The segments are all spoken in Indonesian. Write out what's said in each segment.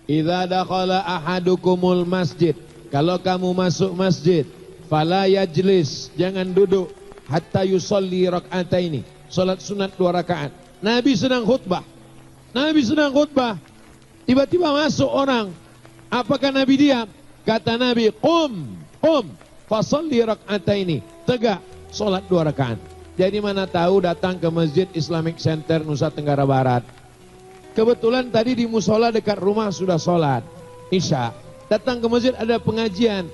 Idza dakhala ahadukumul masjid, kalau kamu masuk masjid, fala yajlis, jangan duduk, hatta yusolli rak'ataini, salat sunat 2 rakaat. Nabi sedang khutbah. Tiba-tiba masuk orang. Apakah Nabi diam? Kata Nabi, qum, fasalli rak'ataini, tegak, salat 2 rakaat. Jadi mana tahu datang ke Masjid Islamic Center Nusa Tenggara Barat. Kebetulan tadi di musola dekat rumah sudah sholat Isya. Datang ke masjid ada pengajian.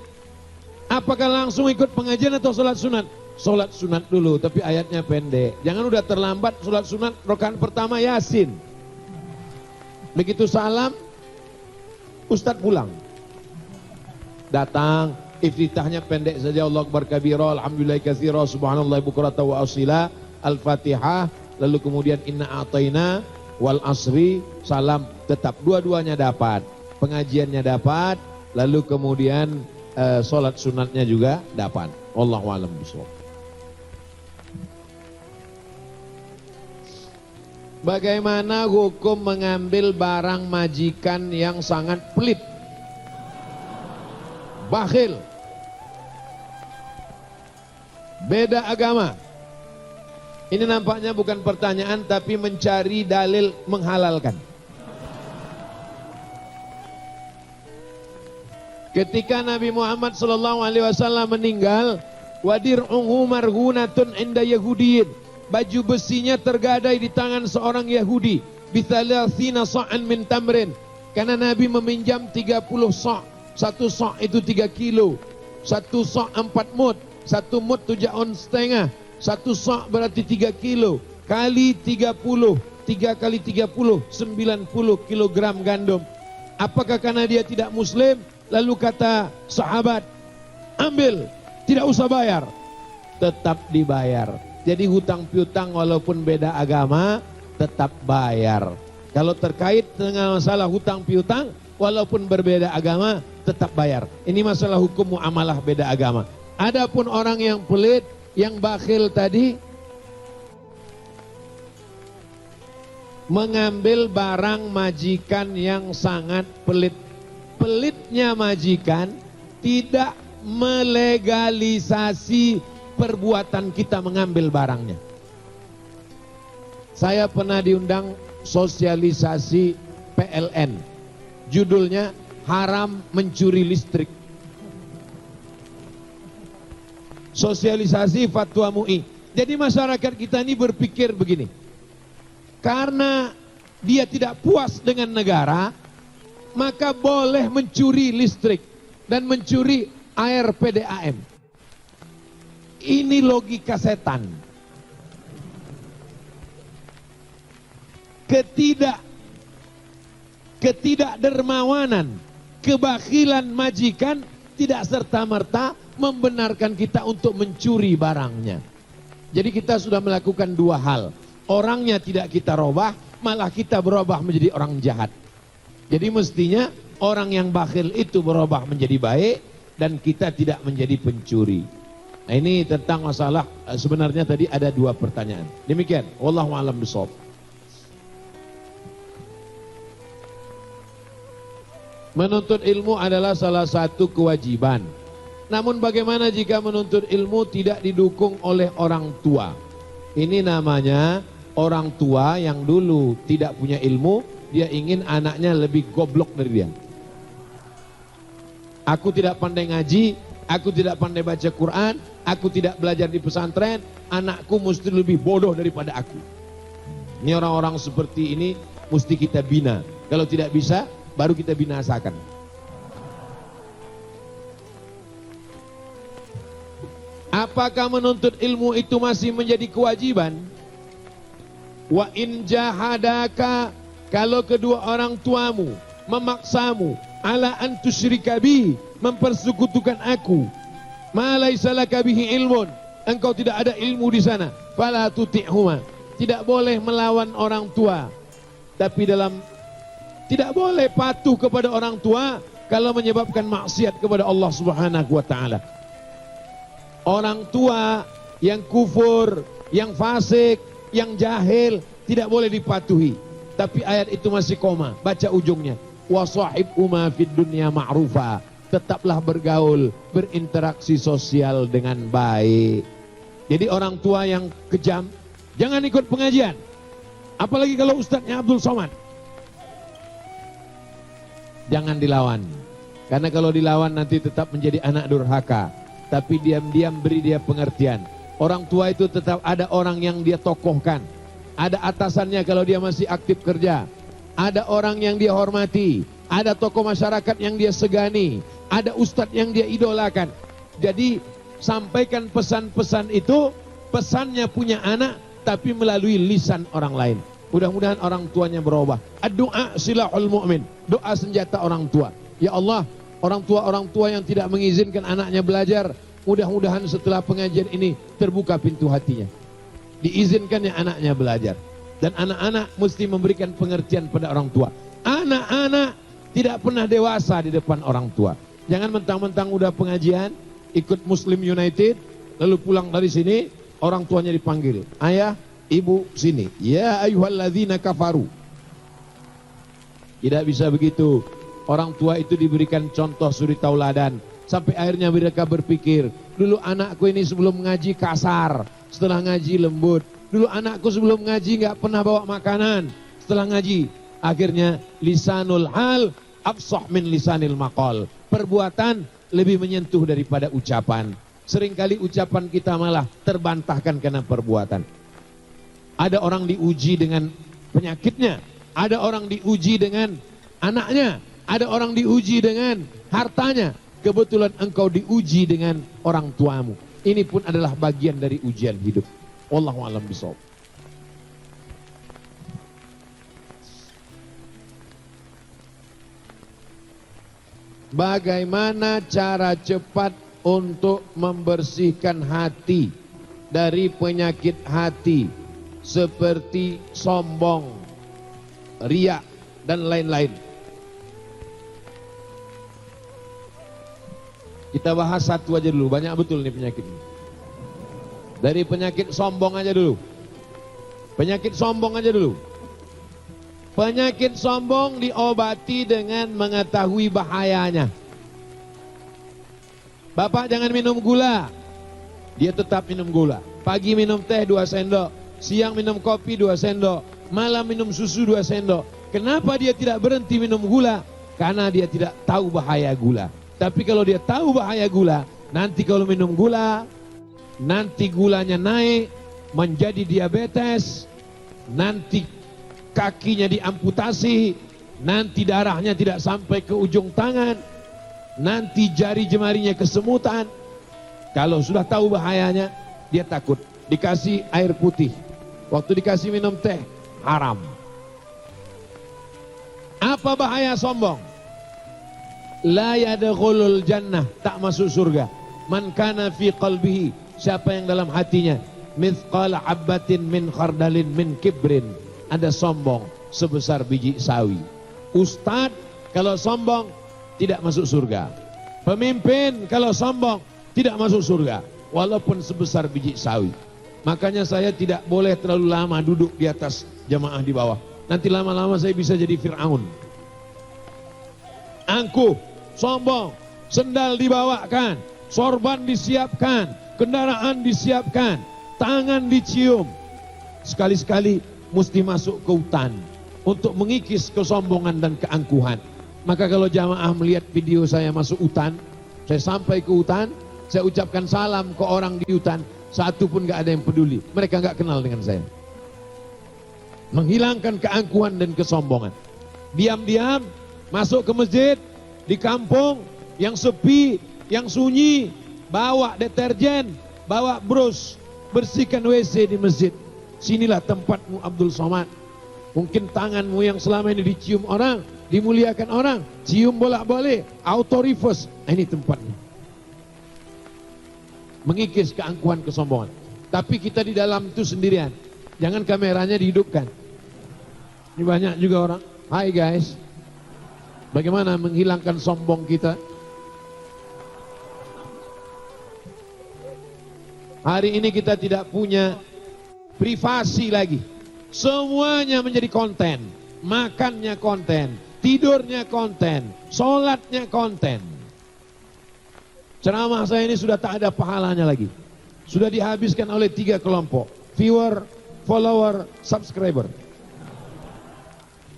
Apakah langsung ikut pengajian atau sholat sunat? Sholat sunat dulu, tapi ayatnya pendek. Jangan udah terlambat sholat sunat, rakaat pertama Yasin. Begitu salam, Ustadz pulang. Datang, iftitahnya pendek saja. Allahu Akbar kabira, alhamdulillah katsira, subhanallah bukrata wa asila, al-fatihah. Lalu kemudian inna a'taina wal asri, salam, tetap dua-duanya dapat, pengajiannya dapat, lalu kemudian sholat sunatnya juga dapat. Wallahu a'lam bishawab. Bagaimana hukum mengambil barang majikan yang sangat pelit, bakhil, beda agama? Ini nampaknya bukan pertanyaan tapi mencari dalil menghalalkan. Ketika Nabi Muhammad SAW meninggal, wadir'uhu marhunatun inda Yahudiyin, baju besinya tergadai di tangan seorang Yahudi, bithalathina sa'an min tamrin, karena Nabi meminjam 30 sa', 1 sa' itu 3 kilo, 1 sa' 4 mud, 1 mud 7 ons setengah, 1 sa' berarti 3 kilo, kali 30, 3 kali 30, 90 kilogram gandum. Apakah karena dia tidak muslim? Lalu kata sahabat, ambil, tidak usah bayar. Tetap dibayar. Jadi hutang piutang walaupun beda agama, tetap bayar. Kalau terkait dengan masalah hutang piutang, walaupun berbeda agama, tetap bayar. Ini masalah hukum muamalah beda agama. Adapun orang yang pelit, yang bakhil tadi, mengambil barang majikan yang sangat pelit. Pelitnya majikan tidak melegalisasi perbuatan kita mengambil barangnya. Saya pernah diundang sosialisasi PLN, judulnya haram mencuri listrik. Sosialisasi fatwa MUI. Jadi masyarakat kita ini berpikir begini, karena dia tidak puas dengan negara, maka boleh mencuri listrik dan mencuri air PDAM. Ini logika setan. Ketidakdermawanan, kebakhilan majikan tidak serta-merta membenarkan kita untuk mencuri barangnya. Jadi kita sudah melakukan 2 hal. Orangnya tidak kita robah, malah kita berubah menjadi orang jahat. Jadi mestinya orang yang bakhil itu berubah menjadi baik dan kita tidak menjadi pencuri. Nah ini tentang masalah, sebenarnya tadi ada 2 pertanyaan. Demikian, wallahu a'lam bishawab. Menuntut ilmu adalah salah satu kewajiban. Namun bagaimana jika menuntut ilmu tidak didukung oleh orang tua? Ini namanya orang tua yang dulu tidak punya ilmu, dia ingin anaknya lebih goblok dari dia. Aku tidak pandai ngaji, aku tidak pandai baca Quran, aku tidak belajar di pesantren, anakku mesti lebih bodoh daripada aku. Ini orang-orang seperti ini mesti kita bina. Kalau tidak bisa, baru kita binasakan. Apakah menuntut ilmu itu masih menjadi kewajiban? Wa in jahadaka, kalau kedua orang tuamu memaksamu, ala an tusyrika bi, mempersekutukan aku, ma laisa laka bihi ilmun, engkau tidak ada ilmu di sana, fala tuti'huma, tidak boleh melawan orang tua. Tapi tidak boleh patuh kepada orang tua kalau menyebabkan maksiat kepada Allah Subhanahu wa taala. Orang tua yang kufur, yang fasik, yang jahil tidak boleh dipatuhi. Tapi ayat itu masih koma, baca ujungnya. wa sahibhuma fid dunya ma'rufa. Tetaplah bergaul, berinteraksi sosial dengan baik. Jadi orang tua yang kejam jangan ikut pengajian. Apalagi kalau ustadznya Abdul Somad. Jangan dilawan. Karena kalau dilawan nanti tetap menjadi anak durhaka. Tapi diam-diam beri dia pengertian. Orang tua itu tetap ada orang yang dia tokohkan. Ada atasannya kalau dia masih aktif kerja. Ada orang yang dia hormati. Ada tokoh masyarakat yang dia segani. Ada ustadz yang dia idolakan. Jadi sampaikan pesan-pesan itu. Pesannya punya anak tapi melalui lisan orang lain. Mudah-mudahan orang tuanya berubah. Ad-du'a silahul mu'min. Doa senjata orang tua. Ya Allah, orang tua yang tidak mengizinkan anaknya belajar, mudah-mudahan setelah pengajian ini terbuka pintu hatinya. Diizinkannya anaknya belajar. Dan anak-anak mesti memberikan pengertian pada orang tua. Anak-anak tidak pernah dewasa di depan orang tua. Jangan mentang-mentang udah pengajian, ikut Muslim United, lalu pulang dari sini, orang tuanya dipanggil. Ayah, ibu, sini. Ya ayyuhalladzina kafaru. Tidak bisa begitu. Orang tua itu diberikan contoh suri tauladan. Sampai akhirnya mereka berpikir, dulu anakku ini sebelum ngaji kasar, setelah ngaji lembut. Dulu anakku sebelum ngaji nggak pernah bawa makanan, setelah ngaji. Akhirnya lisanul hal afsah min lisanil maqal. Perbuatan lebih menyentuh daripada ucapan. Seringkali ucapan kita malah terbantahkan karena perbuatan. Ada orang diuji dengan penyakitnya, ada orang diuji dengan anaknya, ada orang diuji dengan hartanya. Kebetulan engkau diuji dengan orang tuamu. Ini pun adalah bagian dari ujian hidup. Wallahu a'lam bishawab. Bagaimana cara cepat untuk membersihkan hati dari penyakit hati seperti sombong, riya, dan lain-lain? Kita bahas satu aja dulu, banyak betul nih penyakit. Dari penyakit sombong aja dulu. Penyakit sombong aja dulu. Penyakit sombong diobati dengan mengetahui bahayanya. Bapak jangan minum gula. Dia tetap minum gula. Pagi minum teh 2 sendok. Siang minum kopi 2 sendok. Malam minum susu 2 sendok. Kenapa dia tidak berhenti minum gula? Karena dia tidak tahu bahaya gula. Tapi kalau dia tahu bahaya gula, nanti kalau minum gula, nanti gulanya naik, menjadi diabetes, nanti kakinya diamputasi, nanti darahnya tidak sampai ke ujung tangan, nanti jari jemarinya kesemutan. Kalau sudah tahu bahayanya, dia takut. Dikasih air putih, waktu dikasih minum teh, haram. Apa bahaya sombong? La yadkhulul jannah, tak masuk surga. Man kana fi qalbihi, siapa yang dalam hatinya mithqala habbatin min khardalin min kibrin, ada sombong sebesar biji sawi. Ustadz kalau sombong tidak masuk surga. Pemimpin kalau sombong tidak masuk surga, walaupun sebesar biji sawi. Makanya saya tidak boleh terlalu lama duduk di atas, jamaah di bawah. Nanti lama-lama saya bisa jadi Fir'aun. Angkuh, sombong, sendal dibawakan, sorban disiapkan, kendaraan disiapkan, tangan dicium. Sekali-sekali mesti masuk ke hutan untuk mengikis kesombongan dan keangkuhan. Maka kalau jamaah melihat video saya masuk hutan, saya sampai ke hutan, saya ucapkan salam ke orang di hutan, satu pun gak ada yang peduli. Mereka gak kenal dengan saya. Menghilangkan keangkuhan dan kesombongan. Diam-diam masuk ke masjid, di kampung yang sepi, yang sunyi, bawa deterjen, bawa brush, bersihkan WC di masjid. Sinilah tempatmu Abdul Somad. Mungkin tanganmu yang selama ini dicium orang, dimuliakan orang, cium bolak-balik, auto reverse. Nah, ini tempatnya. Mengikis keangkuhan, kesombongan. Tapi kita di dalam itu sendirian. Jangan kameranya dihidupkan. Ini banyak juga orang. Hai guys. Bagaimana menghilangkan sombong kita? Hari ini kita tidak punya privasi lagi. Semuanya menjadi konten. Makannya konten, tidurnya konten, sholatnya konten. Ceramah saya ini sudah tak ada pahalanya lagi. Sudah dihabiskan oleh 3 kelompok, viewer, follower, subscriber.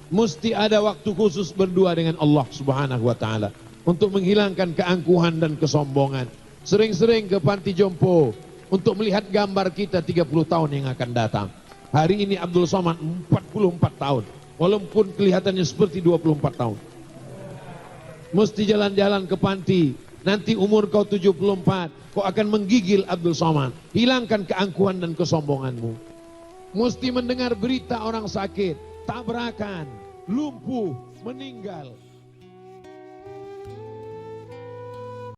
Mesti ada waktu khusus berdua dengan Allah Subhanahu wa ta'ala untuk menghilangkan keangkuhan dan kesombongan. Sering-sering ke panti jompo untuk melihat gambar kita 30 tahun yang akan datang. Hari ini Abdul Somad 44 tahun, walaupun kelihatannya seperti 24 tahun. Mesti jalan-jalan ke panti. Nanti umur kau 74, kau akan menggigil Abdul Somad. Hilangkan keangkuhan dan kesombonganmu. Mesti mendengar berita orang sakit, tabrakan, lumpuh, meninggal.